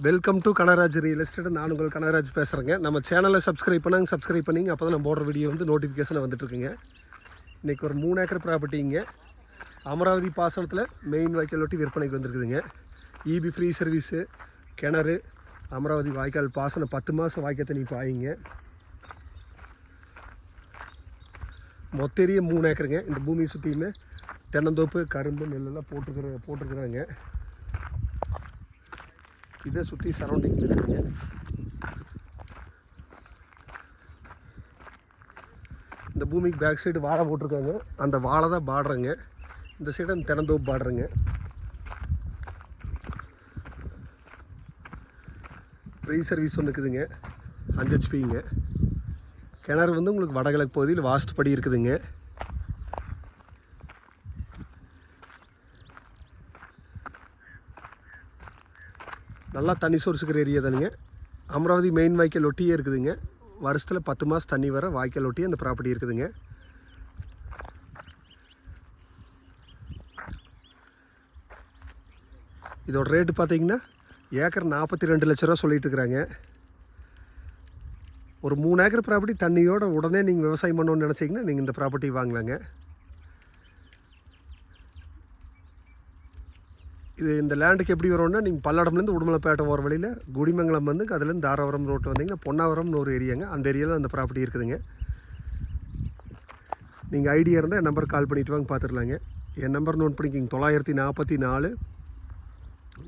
Welcome to Kanaraj real estate. நான் உங்கள் கனராஜ் பேசுகிறேங்க. நம்ம சேனலை சப்ஸ்கிரைப் பண்ணிங்க. அப்போ தான் நம்ம போடுற வீடியோ வந்து நோட்டிஃபிகேஷனில் வந்துட்டுருக்குங்க. இன்றைக்கி ஒரு 3 ஏக்கர் ப்ராப்பர்ட்டிங்க அமராவதி பாசனத்தில் மெயின் வாய்க்கால் ஒட்டி விற்பனைக்கு வந்துருக்குதுங்க. இபி ஃப்ரீ சர்வீஸு, கிணறு, அமராவதி வாய்க்கால் பாசனம் 10 மாதம் வாய்க்கால் தண்ணி பாயிங்க. மொத்த ஏரியா 3 ஏக்கருங்க. இந்த பூமியை சுற்றியுமே தென்னந்தோப்பு, கரும்பு, நெல்லெல்லாம் போட்டிருக்கிறாங்க. இதை சுற்றி சரௌண்டிங் இருக்குங்க. இந்த பூமிக்கு பேக் சைடு வாழை போட்டிருக்காங்க. அந்த வாழை தான் பாடுறங்க. இந்த சைடு அந்த தென்னந்தோப்பு பாடுறங்க. ஃப்ரீ சர்வீஸ் ஒன்று இருக்குதுங்க, 5 ஹெச்பிங்க. கிணறு வந்து உங்களுக்கு வடகிழக்கு பகுதியில் வாஸ்ட் படி இருக்குதுங்க. நல்லா தண்ணி சோர்ஸ் இருக்கிற ஏரியா தானுங்க. அமராவதி மெயின் வாய்க்கால் ஒட்டியே இருக்குதுங்க. வருஷத்தில் 10 மாதம் தண்ணி வர வாய்க்கால் ஒட்டியே அந்த ப்ராப்பர்ட்டி இருக்குதுங்க. இதோட ரேட்டு பார்த்தீங்கன்னா ஏக்கர் 42 லட்ச ரூபா சொல்லிட்டு இருக்கிறாங்க. ஒரு 3 ஏக்கர் ப்ராப்பர்ட்டி தண்ணியோட உடனே நீங்கள் விவசாயம் பண்ணணும்னு நினச்சிங்கன்னா நீங்கள் இந்த ப்ராப்பர்ட்டி வாங்கலாங்க. இது இந்த லேண்டுக்கு எப்படி வரும்னா, நீங்கள் பல்லடம்லேருந்து உடுமலைப்பேட்டை போகிற வழியில் குடிமங்கலம் வந்து அதுலேருந்து தாராபுரம் ரோட்டில் வந்தீங்கன்னா பொன்னாவரம்னு ஒரு ஏரியாங்க. அந்த ஏரியாவில் அந்த ப்ராப்பர்ட்டி இருக்குதுங்க. நீங்கள் ஐடியா இருந்தால் என் நம்பருக்கு கால் பண்ணிவிட்டு வாங்க, பார்த்துடலாங்க. என் நம்பர் நோட் பண்ணிக்கிங்க, 944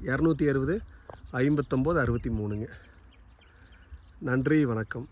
260 59 63ங்க. நன்றி, வணக்கம்.